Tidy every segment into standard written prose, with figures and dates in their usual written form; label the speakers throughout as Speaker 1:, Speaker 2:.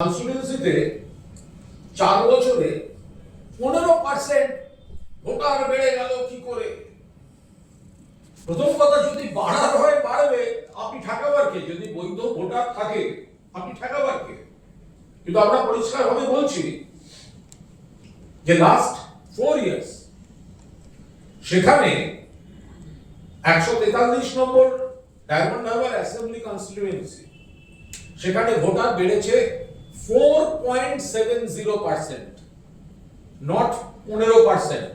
Speaker 1: কনস্টিটিউয়েন্সিতে 4 বছরে 15% ভোটার বেড়ে গেল কি করে? প্রথম কথা, যদি বাড়ার হয় বাড়বে, আপনি ঠেকাবার কে? যদি বৈধ ভোটার থাকে আপনি ঠেকাবার কে? কিন্তু আমরা পরিষ্কারভাবে বলছি যে লাস্ট 4 ইয়ার্স সেখানে 143 নম্বর ডায়মন্ড হারবার অ্যাসেম্বলি কনস্টিটিউয়েন্সি, সেখানে ভোটার বেড়েছে 4.70%, নট 15%,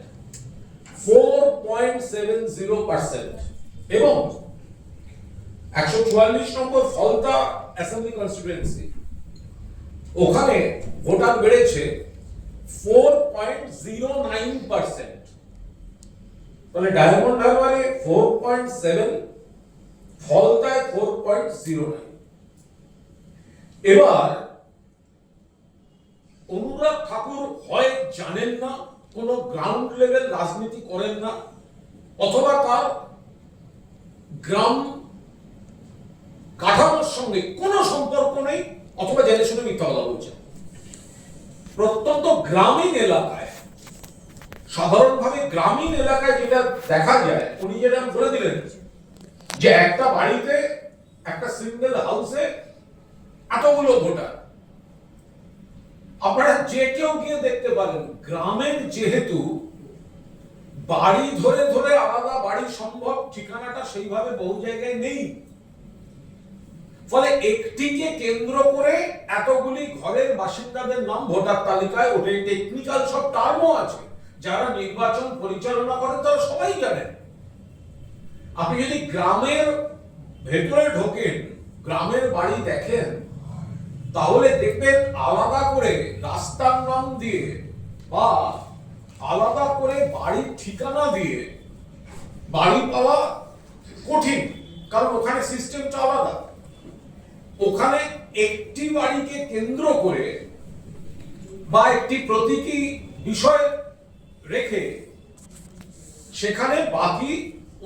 Speaker 1: 4.70%। এবং 144 নম্বর ফলতা অ্যাসেম্বলি কনস্টিটিউয়েন্সি, ওখানে ভোটার বেড়েছে 4.09%। তাহলে ডায়মন্ড হারবারে 4.7, ফলতায় 4.09। এবার অনুরাগ ঠাকুর হয় জানেন না, কোন গ্রাউন্ড লেভেল রাজনীতি করেন না, অথবা তার গ্রাম কাঠামোর সঙ্গে কোনো সম্পর্ক নেই, অথবা জেনে শুনে মিথ্যা কথা বলছেন। প্রত্যন্ত গ্রামীণ এলাকায়, সাধারণভাবে গ্রামীণ এলাকায় যেটা দেখা যায়, উনি যেটা বলে দিলেন যে একটা বাড়িতে, একটা সিঙ্গেল হাউসে এতগুলো ভোটার। আপনারা যে কেউ গিয়ে দেখতে পারেন, গ্রামের যেহেতু বাড়ি ধরে ধরে আলাদা বাড়ি সম্ভব, ঠিকানাটা সেইভাবে বহু জায়গায় নেই, ফলে একটিকে কেন্দ্র করে এতগুলি ঘরের বাসিন্দাদের নাম ভোটার তালিকায় ওঠে। টেকনিক্যাল সব টার্মও আছে, যারা নির্বাচন পরিচালনা করেন তারা সবাই জানেন। আপনি যদি গ্রামের ভেতরে ঢোকেন, গ্রামের বাড়ি দেখেন, তাহলে দেখবেন আলাদা করে রাস্তার নাম দিয়ে বা আলাদা করে বাড়ির ঠিকানা দিয়ে বাড়ি পাওয়া কঠিন, কারণ ওখানে সিস্টেমটা আলাদা। ওখানে একটি বাড়িকে কেন্দ্র করে বা একটি প্রতীকী বিষয় রেখে সেখানে বাকি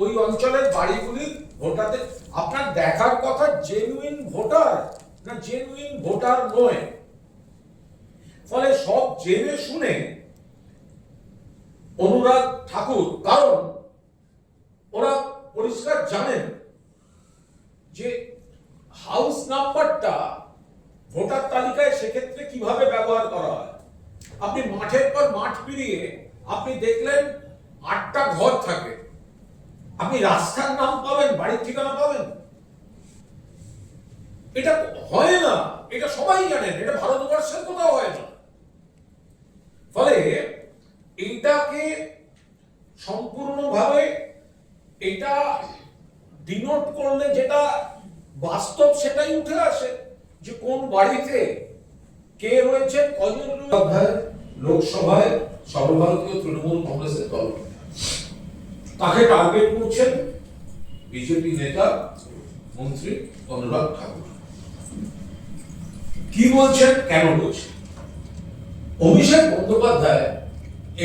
Speaker 1: ওই অঞ্চলের বাড়িগুলি ভোটারদের, আপনার দেখার কথা জেনুইন ভোটার না জেনুইন ভোটার নয়। ফলে সব জেনে শুনে অনুরাগ ঠাকুর, কারণ ওরা পরিষ্কার জানেন যে হাউস নাম্বারটা ভোটার তালিকায় সেক্ষেত্রে কিভাবে ব্যবহার করা হয়। আপনি মাঠের পর মাঠ পেরিয়ে আপনি দেখলেন 8টা ঘর থাকে, আপনি রাস্তার নাম পাবেন, বাড়ির ঠিকানা পাবেন? এটা হয় না, এটা সবাই জানেন, এটা ভারতবর্ষের কোথাও হয় না। ফলে এইটাকে সম্পূর্ণভাবে এটা ডিনোট করলে যেটা বাস্তব সেটাই উঠে আসে, যে কোন বাড়িতে কে রয়েছে, কজন রয়েছে। লোকসভায় সর্বভারতীয় তৃণমূল কংগ্রেসের দল, তাকে টার্গেট করছেন বিজেপি নেতা মন্ত্রী অনুরাগ ঠাকুর। কি বলছেন, কেন বলছেন? অভিষেক বন্দ্যোপাধ্যায়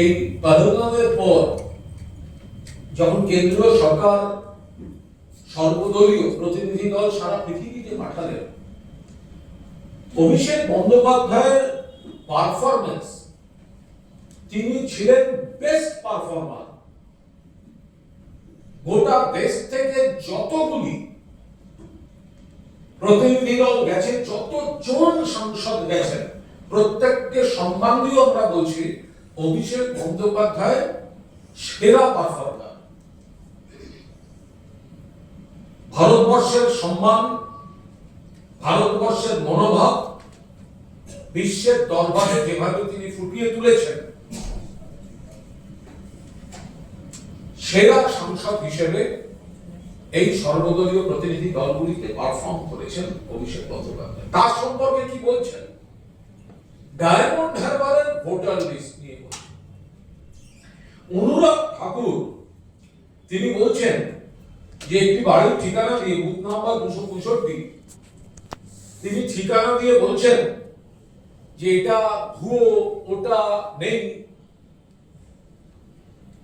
Speaker 1: এই পহলগামের পর যখন কেন্দ্রীয় সরকার সর্বদলীয় প্রতিনিধি দল সারা পৃথিবীতে পাঠালেন, অভিষেক বন্দ্যোপাধ্যায়ের পারফরমেন্স, তিনি ছিলেন বেস্ট পারফর্মার। গোটা দেশ থেকে যতগুলি প্রতিনিধি দল গেছে, যতজন সাংসদ গেছেন, প্রত্যেককে সম্মান দিয়ে আমরা বলছি অভিষেক বন্দ্যোপাধ্যায় সেরা পারফর্মার। ভারতবর্ষের সম্মান, ভারতবর্ষের মনোভাব বিশ্বের দরবারে যেভাবে তিনি ফুটিয়ে তুলেছেন, সেরা সাংসদ হিসেবে এই সর্বদলীয় প্রতিনিধি দলগুলিতে পারফর্ম করেছেন অভিষেক বন্দ্যোপাধ্যায়। তার সম্পর্কে কি বলছেন? ডায়মন্ড হারবারের ভোটার লিস্ট নিয়ে বলছেন অনুরাগ ঠাকুর। তিনি বলছেন যে একটি বাড়ির ঠিকানা দিয়ে, বুথ নাম্বার 265, তিনি ঠিকানা দিয়ে বলছেন যে এটা ভুয়ো, ওটা নেই।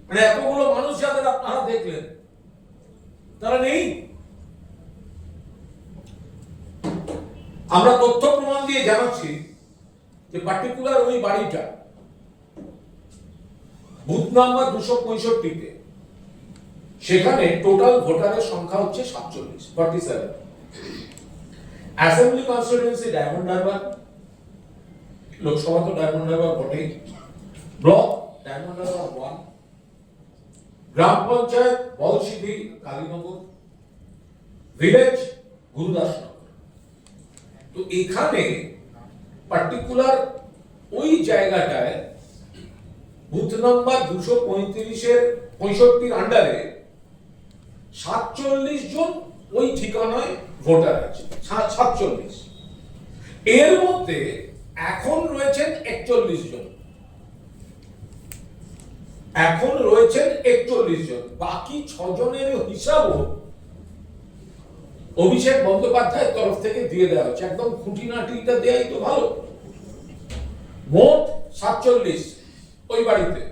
Speaker 1: মানে এতগুলো মানুষ যাদের আপনারা দেখলেন, তারা নেই। আমরা তথ্য প্রমাণ দিয়ে জানাচ্ছি যে পার্টিকুলার ওই বাড়িটা বুথ নাম্বার 265-তে সেখানে টোটাল ভোটারের সংখ্যা হচ্ছে 47 assembly constituency diamond Harbour, Lok Sabha তো ডায়মন্ড হারবার বটেই, ব্লক ডায়মন্ড হারবার 1, গ্রাম পঞ্চায়েত বলশিধি কালীনগর, ভিলেজ গুরুদাসনগর। তো এখানে পার্টিকুলার ওই জায়গাটায় বুথ নাম্বার 235-এর আন্ডারে 47 জন ওই ঠিকানায় ভোটার আছে, 47। এর মধ্যে এখন রয়েছেন 41 জন, বাকি 6 জনের হিসাবও অভিষেক বন্দ্যোপাধ্যায়ের তরফ থেকে দিয়ে দেওয়া হচ্ছে। একদম খুঁটিনাটিটা দেয়াই তো ভালো। মোট 47 ওই বাড়িতে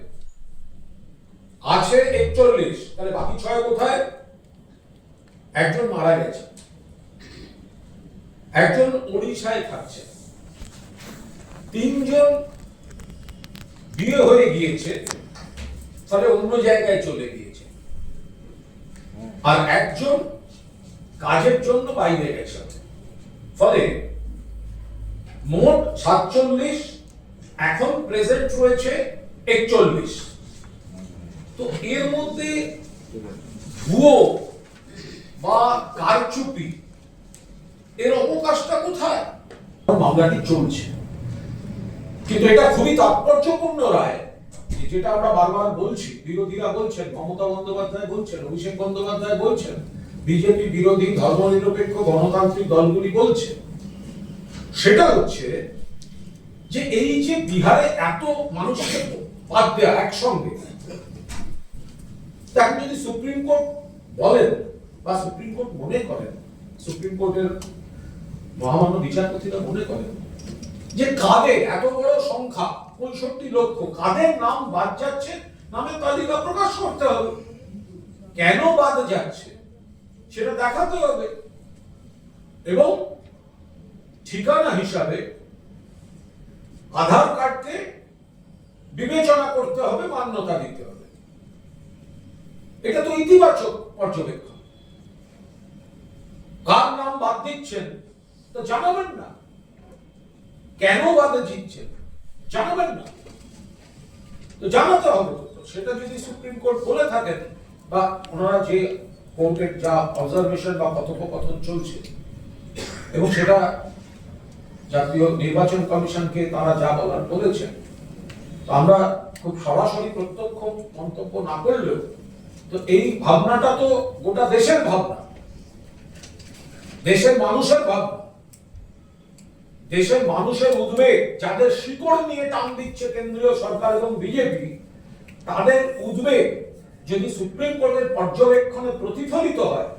Speaker 1: আছে 41, তাহলে বাকি 6 কোথায়? একজন মারা গেছে, একজন ওড়িশায় থাকছে, 3 জন বিয়ে হয়ে গিয়েছে, ফলে অন্য জায়গায় চলে গিয়েছে, আর একজন কাজের জন্য বাইরে গেছে। ফলে মোট 47, এখন প্রেজেন্ট রয়েছে 41। তো এর মধ্যে ভুয়ো বা কারচুপি এর অবকাশটা কোথায়? মামলাটি চলছে, কিন্তু এটা খুবই তাৎপর্যপূর্ণ রায়, যেটা আমরা বারবার বলছি, বিরোধীরা বলছেন, মমতা বন্দ্যোপাধ্যায় বলছেন, অভিষেক বন্দ্যোপাধ্যায় বলছেন, বিজেপি বিরোধী ধর্মনিরপেক্ষ গণতান্ত্রিক দলগুলি বলছে, সেটা হচ্ছে যে এই যে বিহারে এত মানুষকে বাদ দেয়া একসঙ্গে, তাকে যদি সুপ্রিম কোর্ট বলেন বা সুপ্রিম কোর্ট মনে করেন, সুপ্রিম কোর্টের মহামান্য বিচারপতিরা মনে করেন যে কাদের এত বড় সংখ্যা 65 লক্ষ, কাদের নাম বাদ যাচ্ছে, নামের তালিকা প্রকাশ করতে হবে। কেন বাদ যাচ্ছে সেটা দেখাতে হবে, এবং ঠিকানা হিসাবে আধার কার্ডকে বিবেচনা করতে হবে, মান্যতা দিতে হবে। এটা তো ইতিবাচক পর্যবেক্ষণ। কার নাম বাদ দিচ্ছেন তো জানাবেন না, কেন বাদে দিচ্ছেন জানাবেন না, তো জানাতে হবে। তো সেটা যদি সুপ্রিম কোর্ট বলে থাকেন, বা ওনারা যে কোর্টের যা অবজারভেশন বা কথোপকথন চলছে, এবং সেটা জাতীয় নির্বাচন কমিশনকে তারা যা বলার বলেছেন, তো আমরা খুব সরাসরি প্রত্যক্ষ মন্তব্য না করলেও, তো এই ভাবনাটা তো গোটা দেশের ভাবনা, দেশের মানুষের ভাবনা, দেশের মানুষের উদ্বেগ, যাদের শিকড় নিয়ে টান দিচ্ছে কেন্দ্রীয় সরকার এবং বিজেপি, তাদের উদ্বেগ যদি সুপ্রিম কোর্টের পর্যবেক্ষণে প্রতিফলিত হয়,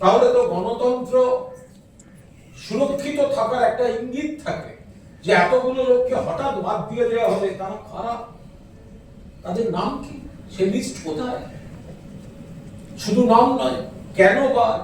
Speaker 1: তাহলে তো গণতন্ত্র সুরক্ষিত থাকার একটা ইঙ্গিত থাকে, যে এতগুলো লোককে হঠাৎ বাদ দিয়ে দেওয়া হবে, তারা কারা, তাদের নাম কি, সে লিস্ট কোথায়? শুধু নাম নয়, কেন বাদ,